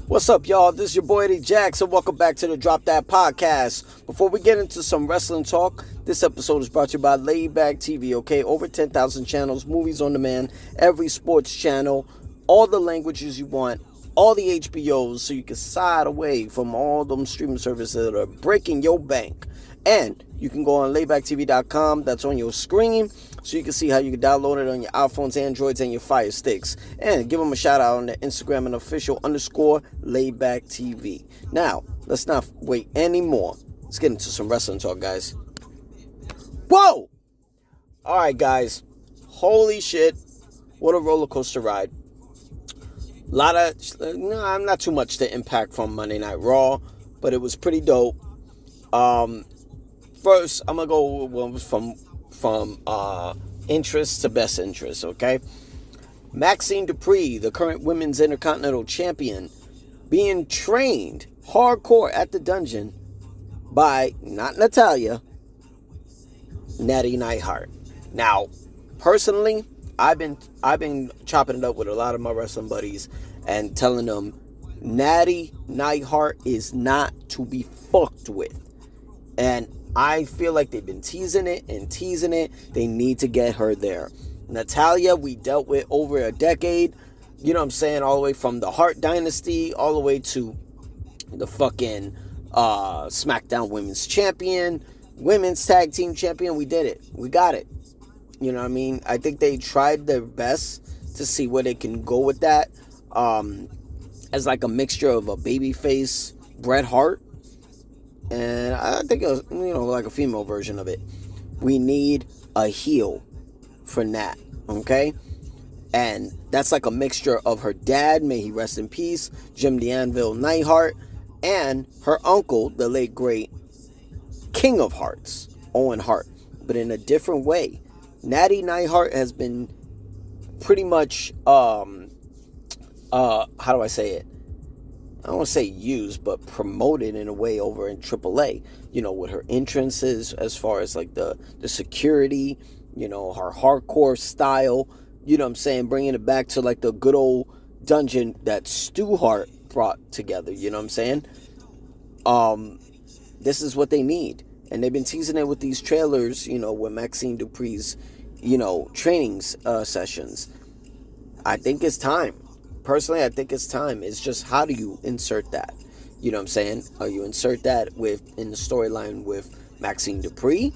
What's up, y'all? This is your boy Eddie Jackson. Welcome back to the Drop That Podcast. Before we get into some wrestling talk, this episode is brought to you by Layback TV, okay? Over 10,000 channels, movies on demand, every sports channel, all the languages you want, all the HBOs, so you can side away from all them streaming services that are breaking your bank. And you can go on laybacktv.com, that's on your screen, so you can see how you can download it on your iPhones, Androids, and your Fire Sticks. And give them a shout out on the Instagram and official_laybacktv. Now, let's not wait anymore. Let's get into some wrestling talk, guys. Whoa! Alright, guys. Holy shit. What a roller coaster ride. Not too much to impact from Monday Night Raw, but it was pretty dope. First, I'm gonna go from interest to best interest, okay? Maxine Dupree, the current Women's Intercontinental Champion, being trained hardcore at the dungeon by, not Natalya, Natty Neidhart. Now, personally, I've been chopping it up with a lot of my wrestling buddies and telling them Natty Neidhart is not to be fucked with. And I feel like they've been teasing it. They need to get her there. Natalya, we dealt with over a decade. You know what I'm saying? All the way from the Hart Dynasty, all the way to the fucking SmackDown Women's Champion, Women's Tag Team Champion. We did it. We got it. You know what I mean? I think they tried their best to see where they can go with that. As like a mixture of a babyface Bret Hart. And I think it was, like a female version of it. We need a heel for Nat, okay? And that's like a mixture of her dad, may he rest in peace, Jim the Anvil Neidhart, and her uncle, the late great King of Hearts, Owen Hart. But in a different way. Natty Neidhart has been pretty much, how do I say it? I don't want to say used, but promoted in a way over in AAA, with her entrances as far as like the security, her hardcore style, you know what I'm saying, bringing it back to like the good old dungeon that Stu Hart brought together, you know what I'm saying? This is what they need. And they've been teasing it with these trailers, with Maxine Dupree's, trainings sessions. I think it's time. Personally, I think it's time. It's just, how do you insert that? You know what I'm saying? Or you insert that in the storyline with Maxine Dupree.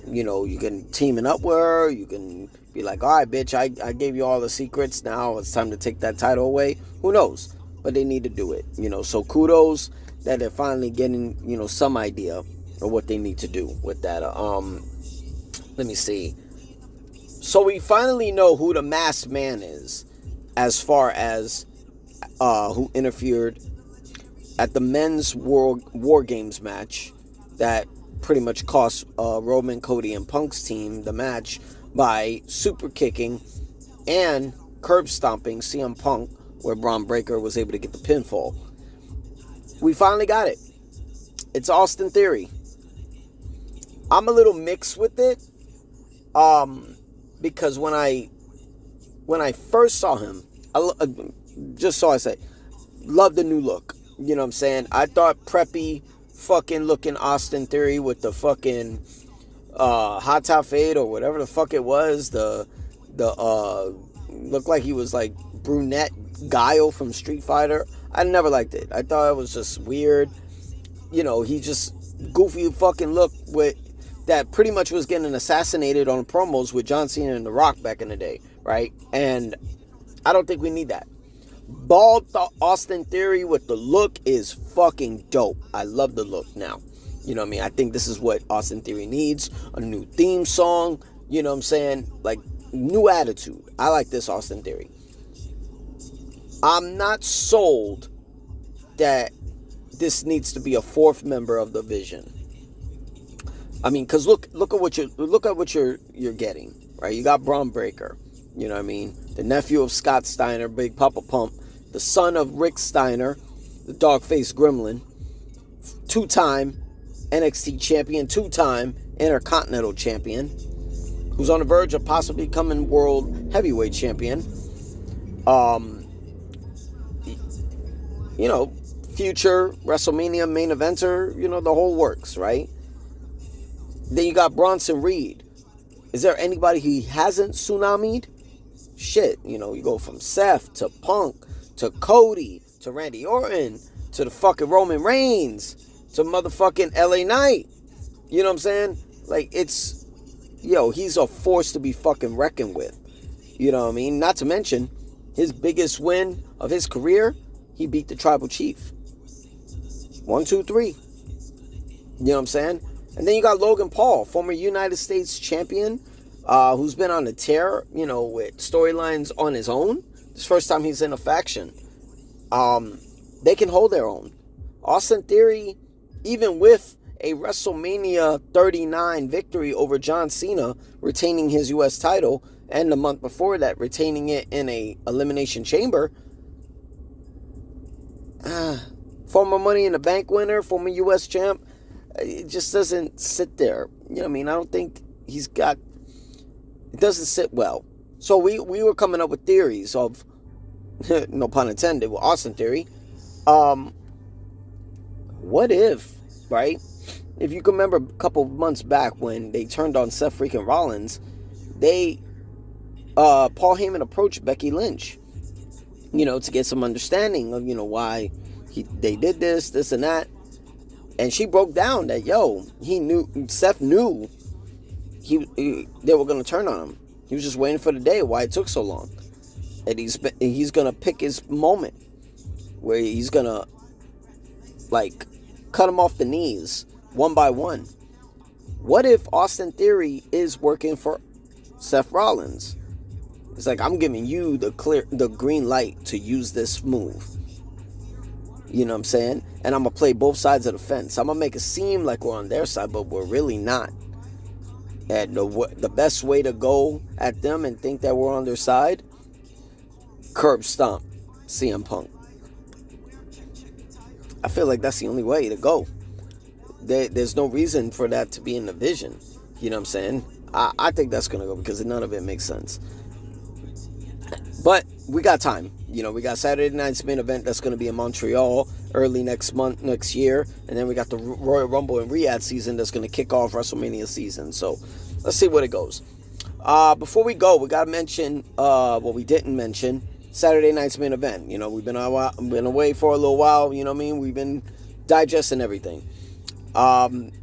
You can team it up with her. You can be like, all right, bitch, I gave you all the secrets. Now it's time to take that title away. Who knows? But they need to do it. So kudos that they're finally getting, some idea of what they need to do with that. Let me see. So we finally know who the masked man is, as far as who interfered at the men's War Games match that pretty much cost Roman, Cody, and Punk's team the match by super kicking and curb stomping CM Punk, where Braun Breaker was able to get the pinfall. We finally got it. It's Austin Theory. I'm a little mixed with it, because when I first saw him, loved the new look. You know what I'm saying? I thought preppy fucking looking Austin Theory with the fucking hot top fade or whatever the fuck it was. The looked like he was like brunette Guile from Street Fighter. I never liked it. I thought it was just weird. He just goofy fucking look with that pretty much was getting assassinated on promos with John Cena and The Rock back in the day, right? And I don't think we need that. Bald Austin Theory with the look is fucking dope. I love the look now. You know what I mean? I think this is what Austin Theory needs. A new theme song. You know what I'm saying? Like, new attitude. I like this Austin Theory. I'm not sold that this needs to be a fourth member of the Vision. I mean, because look at what you're getting, right? You got Braun Breaker, you know what I mean? The nephew of Scott Steiner, Big Papa Pump, the son of Rick Steiner, the dog-faced gremlin, two-time NXT champion, two-time Intercontinental champion, who's on the verge of possibly becoming world heavyweight champion. you know, future WrestleMania main eventer, you know, the whole works, right? Then you got Bronson Reed. Is there anybody he hasn't tsunami'd? Shit, you know, you go from Seth to Punk to Cody to Randy Orton to the fucking Roman Reigns to motherfucking LA Knight. You know what I'm saying? Like, it's, he's a force to be fucking reckoned with. You know what I mean? Not to mention, his biggest win of his career, he beat the Tribal Chief. 1, 2, 3. You know what I'm saying? And then you got Logan Paul, former United States champion, who's been on a tear, with storylines on his own. This first time he's in a faction. They can hold their own. Austin Theory, even with a WrestleMania 39 victory over John Cena, retaining his U.S. title, and the month before that, retaining it in a Elimination Chamber. Former Money in the Bank winner, former U.S. champ. It just doesn't sit there. You know what I mean? I don't think it doesn't sit well. So we were coming up with theories of, no pun intended, with Austin Theory. What if, right? If you can remember a couple of months back when they turned on Seth freaking Rollins, Paul Heyman approached Becky Lynch, to get some understanding of, why they did this and that. And she broke down that, Seth knew they were going to turn on him. He was just waiting for the day, why it took so long. And he's going to pick his moment where he's going to, cut him off the knees one by one. What if Austin Theory is working for Seth Rollins? It's like, I'm giving you the green light to use this move. You know what I'm saying? And I'm going to play both sides of the fence. I'm going to make it seem like we're on their side, but we're really not. And the best way to go at them and think that we're on their side, curb stomp CM Punk. I feel like that's the only way to go. There's no reason for that to be in the vision. You know what I'm saying? I think that's going to go because none of it makes sense. But we got time. We got Saturday night's main event that's going to be in Montreal early next year. And then we got the Royal Rumble and Riyadh season that's going to kick off WrestleMania season. So let's see what it goes. Before we go, we got to mention what we didn't mention. Saturday night's main event. We've been away for a little while. You know what I mean? We've been digesting everything.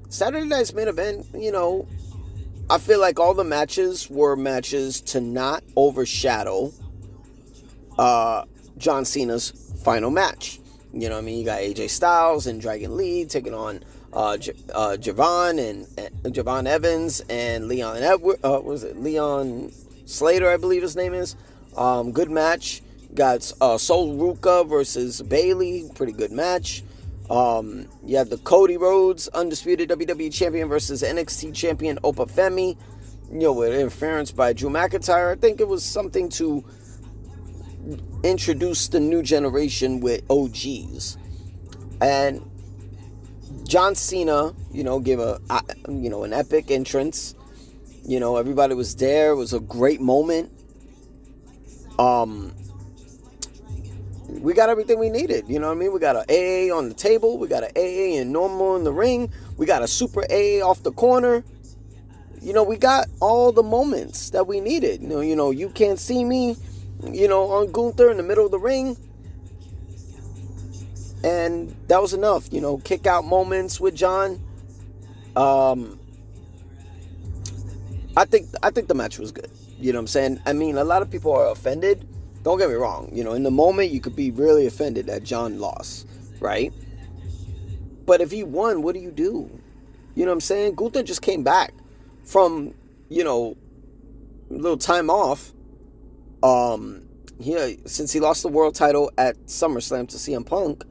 Saturday night's main event, I feel like all the matches were matches to not overshadow John Cena's final match. You know what I mean? You got AJ Styles and Dragon Lee taking on Javon Evans and Leon Slater, I believe his name is. Good match. Got Sol Ruka versus Bayley. Pretty good match. You have the Cody Rhodes undisputed WWE champion versus NXT champion Opa Femi. With interference by Drew McIntyre. I think it was something to introduce the new generation with OGs. And John Cena, gave an epic entrance. Everybody was there. It was a great moment. We got everything we needed. You know what I mean? We got an AA on the table. We got an AA and normal in the ring. We got a super AA off the corner. We got all the moments that we needed. You can't see me, on Gunther in the middle of the ring. And that was enough, kick out moments with John. I think the match was good. You know what I'm saying? I mean, a lot of people are offended. Don't get me wrong. In the moment, you could be really offended that John lost, right? But if he won, what do? You know what I'm saying? Gunther just came back from, a little time off. Since he lost the world title at SummerSlam to CM Punk,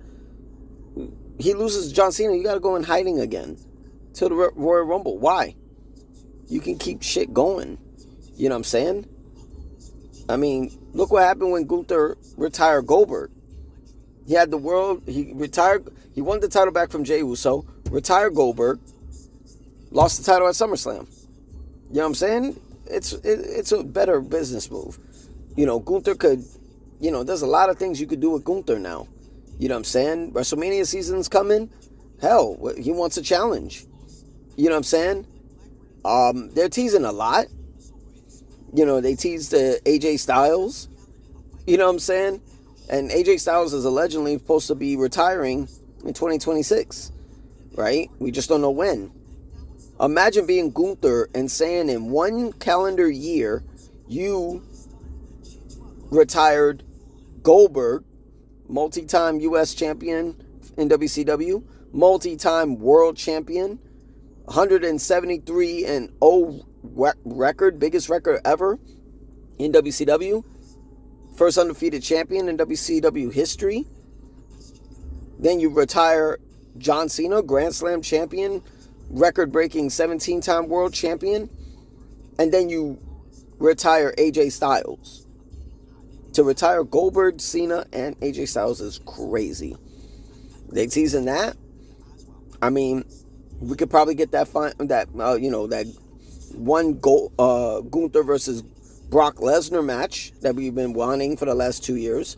he loses John Cena. You got to go in hiding again till the Royal Rumble. Why? You can keep shit going. You know what I'm saying? I mean, look what happened when Gunther retired Goldberg. He won the title back from Jey Uso, retired Goldberg, lost the title at SummerSlam. You know what I'm saying? It's a better business move. Gunther could, there's a lot of things you could do with Gunther now. You know what I'm saying? WrestleMania season's coming. Hell, he wants a challenge. You know what I'm saying? They're teasing a lot. You know, they teased AJ Styles. You know what I'm saying? And AJ Styles is allegedly supposed to be retiring in 2026. Right? We just don't know when. Imagine being Gunther and saying in one calendar year, you retired Goldberg, multi-time U.S. champion in WCW, multi-time world champion, 173-0 record, biggest record ever in WCW, first undefeated champion in WCW history. Then you retire John Cena, Grand Slam champion, record-breaking 17-time world champion, and then you retire AJ Styles. To retire Goldberg, Cena, and AJ Styles is crazy. They teasing that. I mean, we could probably get that one Gunther versus Brock Lesnar match that we've been wanting for the last 2 years.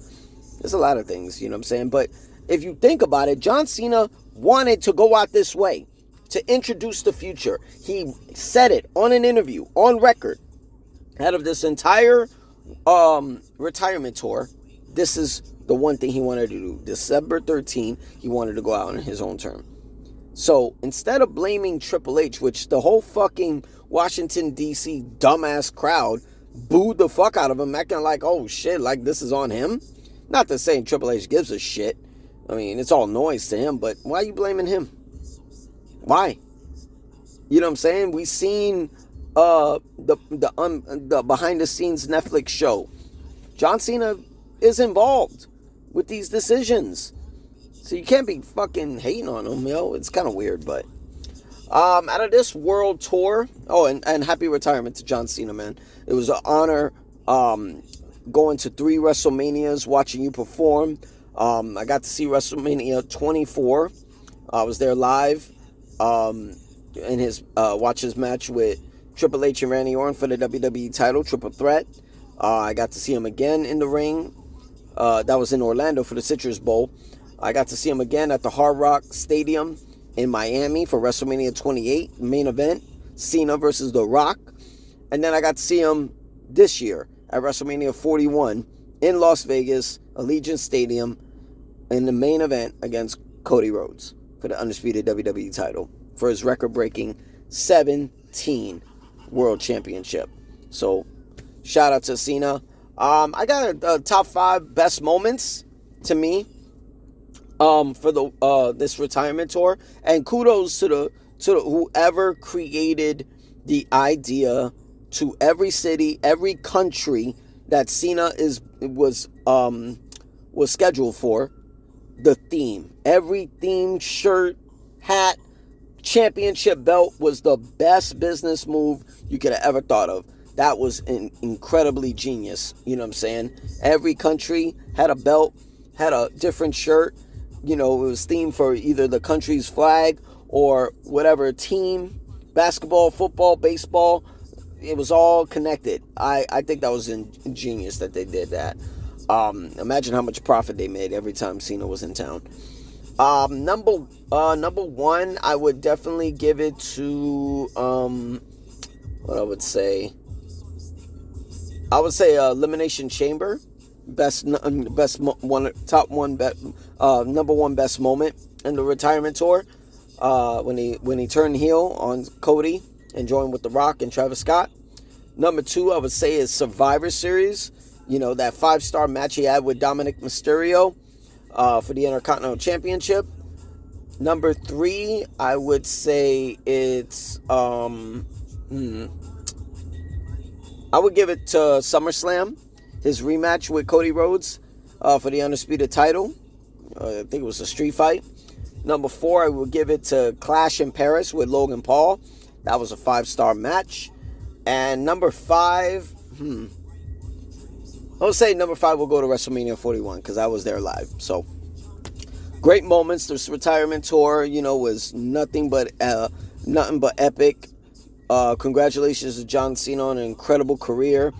There's a lot of things, you know what I'm saying? But if you think about it, John Cena wanted to go out this way to introduce the future. He said it on an interview, on record. Out of this entire retirement tour, this is the one thing he wanted to do. December 13, he wanted to go out on his own term. So instead of blaming Triple H, which the whole fucking Washington, D.C. dumbass crowd booed the fuck out of him, acting like, oh shit, like this is on him. Not to say Triple H gives a shit. I mean, it's all noise to him, but why are you blaming him? Why? You know what I'm saying? We seen the behind the scenes Netflix show. John Cena is involved with these decisions, so you can't be fucking hating on him, yo. It's kind of weird, but out of this world tour, and happy retirement to John Cena, man. It was an honor going to 3 WrestleManias, watching you perform. I got to see WrestleMania 24. I was there live in his watch his match with Triple H and Randy Orton for the WWE title, Triple Threat. I got to see him again in the ring. That was in Orlando for the Citrus Bowl. I got to see him again at the Hard Rock Stadium in Miami for WrestleMania 28, main event, Cena versus The Rock. And then I got to see him this year at WrestleMania 41 in Las Vegas, Allegiant Stadium, in the main event against Cody Rhodes for the undisputed WWE title for his record-breaking 17 World Championship. So, shout out to Cena. I got a top 5 best moments to me for the this retirement tour, and kudos to the whoever created the idea to every city, every country that Cena was scheduled for. The theme, every theme, shirt, hat, championship belt was the best business move you could have ever thought of. That was incredibly genius. You know what I'm saying? Every country had a belt, had a different shirt. You know, it was themed for either the country's flag or whatever team, basketball, football, baseball. It was all connected. I think that was ingenious that they did that. Imagine how much profit they made every time Cena was in town. Number one, I would definitely give it to what I would say Elimination Chamber, number one best moment in the retirement tour, when he turned heel on Cody and joined with The Rock and Travis Scott. Number 2, I would say, is Survivor Series. You know, that 5-star match he had with Dominic Mysterio for the Intercontinental Championship. Number 3, I would say it's I would give it to SummerSlam, his rematch with Cody Rhodes for the undisputed title. I think it was a street fight. Number 4, I would give it to Clash in Paris with Logan Paul. That was a 5-star match. And number 5, I would say number 5 will go to WrestleMania 41 because I was there live. So, great moments. This retirement tour, you know, was nothing but epic. Congratulations to John Cena on an incredible career.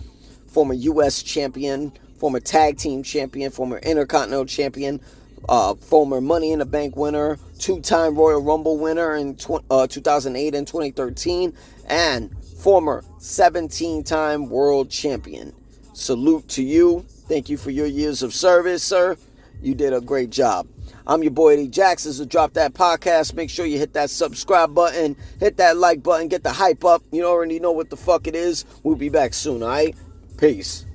Former U.S. champion, former tag team champion, former Intercontinental champion, former Money in the Bank winner, 2-time Royal Rumble winner in 2008 and 2013, and former 17-time world champion. Salute to you. Thank you for your years of service, sir. You did a great job. I'm your boy Eddie Jackson. So Drop That Podcast. Make sure you hit that subscribe button, hit that like button, get the hype up. You already know what the fuck it is. We'll be back soon, all right? Peace.